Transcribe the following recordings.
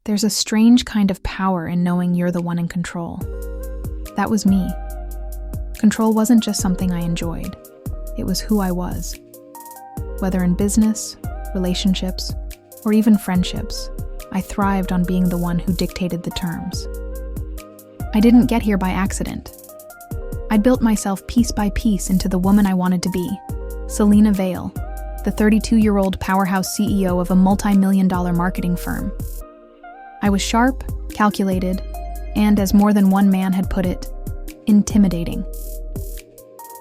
There's a strange kind of power in knowing you're the one in control. That was me. Control wasn't just something I enjoyed. It was who I was. Whether in business, relationships, or even friendships, I thrived on being the one who dictated the terms. I didn't get here by accident. I'd built myself piece by piece into the woman I wanted to be, Selena Vale, the 32-year-old powerhouse CEO of a multi-million-dollar marketing firm. I was sharp, calculated, and, as more than one man had put it, intimidating.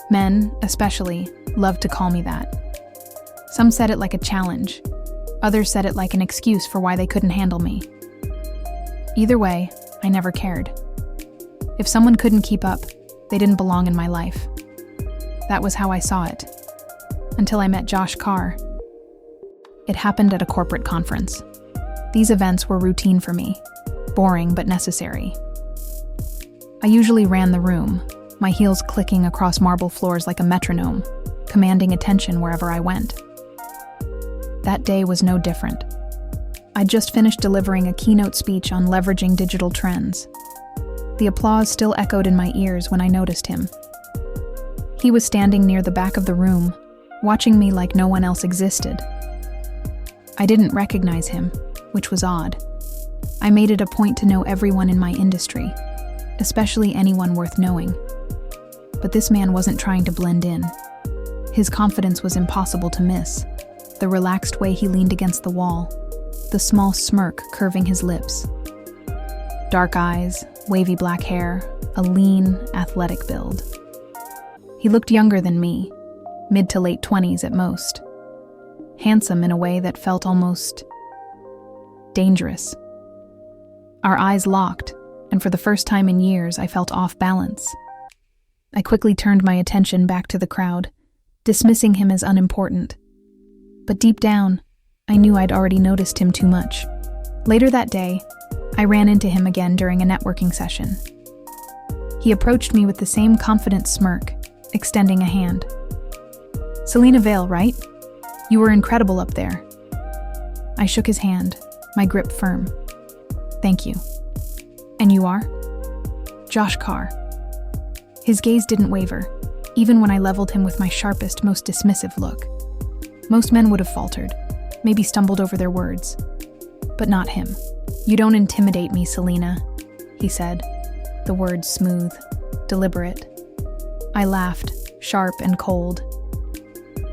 Men, especially, loved to call me that. Some said it like a challenge. Others said it like an excuse for why they couldn't handle me. Either way, I never cared. If someone couldn't keep up, they didn't belong in my life. That was how I saw it. Until I met Josh Carr. It happened at a corporate conference. These events were routine for me, boring but necessary. I usually ran the room, my heels clicking across marble floors like a metronome, commanding attention wherever I went. That day was no different. I'd just finished delivering a keynote speech on leveraging digital trends. The applause still echoed in my ears when I noticed him. He was standing near the back of the room, watching me like no one else existed. I didn't recognize him, which was odd. I made it a point to know everyone in my industry, especially anyone worth knowing. But this man wasn't trying to blend in. His confidence was impossible to miss. The relaxed way he leaned against the wall, the small smirk curving his lips. Dark eyes, wavy black hair, a lean, athletic build. He looked younger than me, mid to late 20s at most. Handsome in a way that felt almost dangerous. Our eyes locked, and for the first time in years, I felt off balance. I quickly turned my attention back to the crowd, dismissing him as unimportant. But deep down, I knew I'd already noticed him too much. Later that day, I ran into him again during a networking session. He approached me with the same confident smirk, extending a hand. "Selena Vale, right? You were incredible up there." I shook his hand, my grip firm. "Thank you." "And you are?" "Josh Carr." His gaze didn't waver, even when I leveled him with my sharpest, most dismissive look. Most men would have faltered, maybe stumbled over their words. But not him. "You don't intimidate me, Selena," he said, the words smooth, deliberate. I laughed, sharp and cold.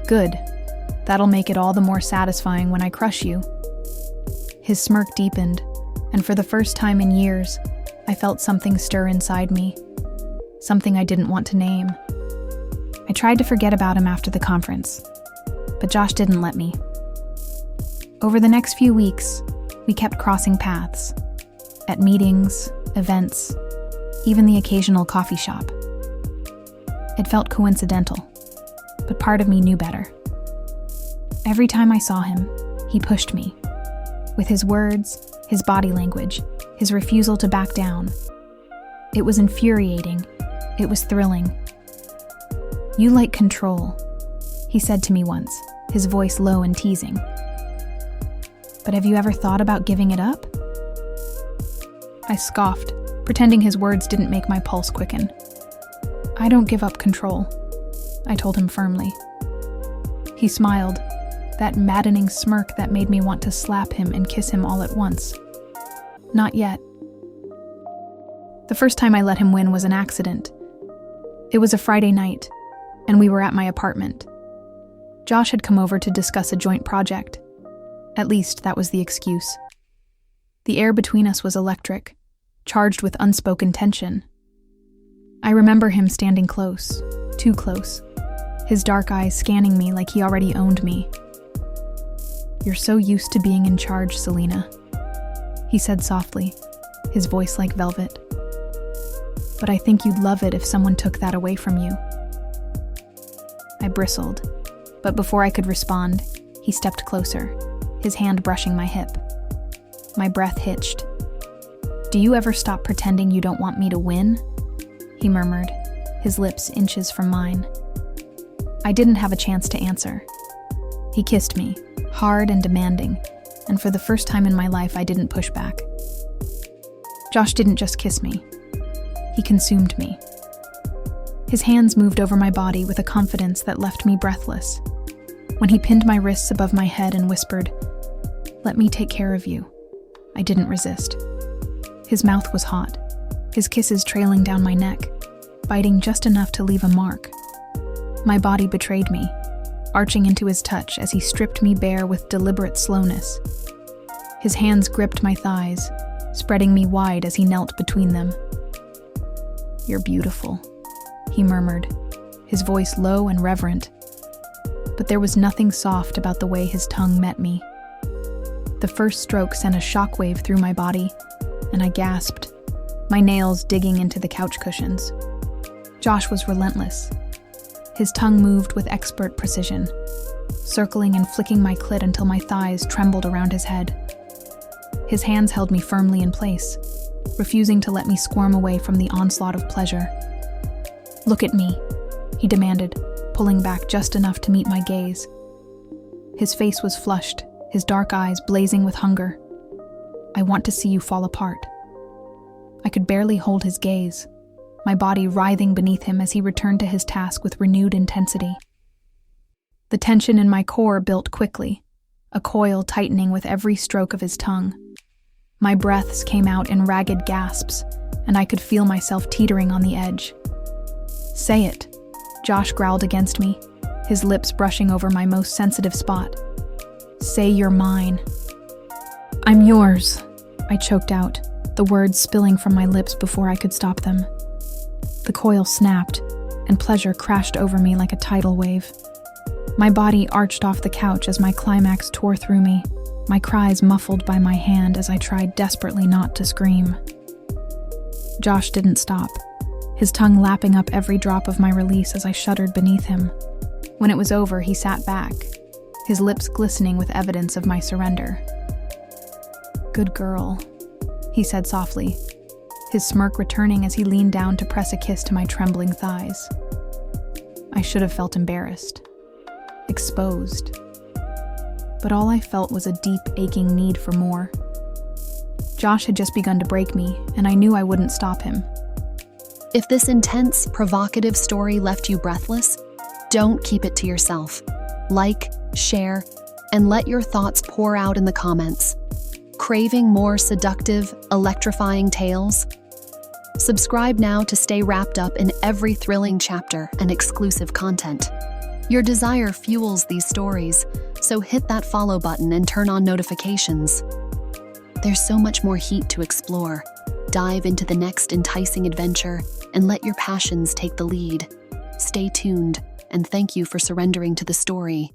"Good. That'll make it all the more satisfying when I crush you." His smirk deepened, and for the first time in years, I felt something stir inside me. Something I didn't want to name. I tried to forget about him after the conference, but Josh didn't let me. Over the next few weeks, we kept crossing paths. At meetings, events, even the occasional coffee shop. It felt coincidental, but part of me knew better. Every time I saw him, he pushed me. With his words, his body language, his refusal to back down. It was infuriating. It was thrilling. "You like control," he said to me once, his voice low and teasing. "But have you ever thought about giving it up?" I scoffed, pretending his words didn't make my pulse quicken. "I don't give up control," I told him firmly. He smiled, that maddening smirk that made me want to slap him and kiss him all at once. "Not yet." The first time I let him win was an accident. It was a Friday night, and we were at my apartment. Josh had come over to discuss a joint project. At least, that was the excuse. The air between us was electric, charged with unspoken tension. I remember him standing close, too close, his dark eyes scanning me like he already owned me. "You're so used to being in charge, Selena," he said softly, his voice like velvet. "But I think you'd love it if someone took that away from you." I bristled, but before I could respond, he stepped closer, his hand brushing my hip. My breath hitched. "Do you ever stop pretending you don't want me to win?" he murmured, his lips inches from mine. I didn't have a chance to answer. He kissed me, hard and demanding, and for the first time in my life, I didn't push back. Josh didn't just kiss me. He consumed me. His hands moved over my body with a confidence that left me breathless. When he pinned my wrists above my head and whispered, "Let me take care of you," I didn't resist. His mouth was hot, his kisses trailing down my neck, biting just enough to leave a mark. My body betrayed me, arching into his touch as he stripped me bare with deliberate slowness. His hands gripped my thighs, spreading me wide as he knelt between them. "You're beautiful," he murmured, his voice low and reverent. But there was nothing soft about the way his tongue met me. The first stroke sent a shockwave through my body, and I gasped, my nails digging into the couch cushions. Josh was relentless. His tongue moved with expert precision, circling and flicking my clit until my thighs trembled around his head. His hands held me firmly in place, refusing to let me squirm away from the onslaught of pleasure. "Look at me," he demanded, pulling back just enough to meet my gaze. His face was flushed, his dark eyes blazing with hunger. "I want to see you fall apart." I could barely hold his gaze, my body writhing beneath him as he returned to his task with renewed intensity. The tension in my core built quickly, a coil tightening with every stroke of his tongue. My breaths came out in ragged gasps, and I could feel myself teetering on the edge. "Say it," Josh growled against me, his lips brushing over my most sensitive spot. "Say you're mine." "I'm yours," I choked out, the words spilling from my lips before I could stop them. The coil snapped, and pleasure crashed over me like a tidal wave. My body arched off the couch as my climax tore through me, my cries muffled by my hand as I tried desperately not to scream. Josh didn't stop, his tongue lapping up every drop of my release as I shuddered beneath him. When it was over, he sat back, his lips glistening with evidence of my surrender. "Good girl," he said softly, his smirk returning as he leaned down to press a kiss to my trembling thighs. I should have felt embarrassed, exposed. But all I felt was a deep, aching need for more. Josh had just begun to break me, and I knew I wouldn't stop him. If this intense, provocative story left you breathless, don't keep it to yourself. Like, share, and let your thoughts pour out in the comments. Craving more seductive, electrifying tales? Subscribe now to stay wrapped up in every thrilling chapter and exclusive content. Your desire fuels these stories, so hit that follow button and turn on notifications. There's so much more heat to explore. Dive into the next enticing adventure and let your passions take the lead. Stay tuned, and thank you for surrendering to the story.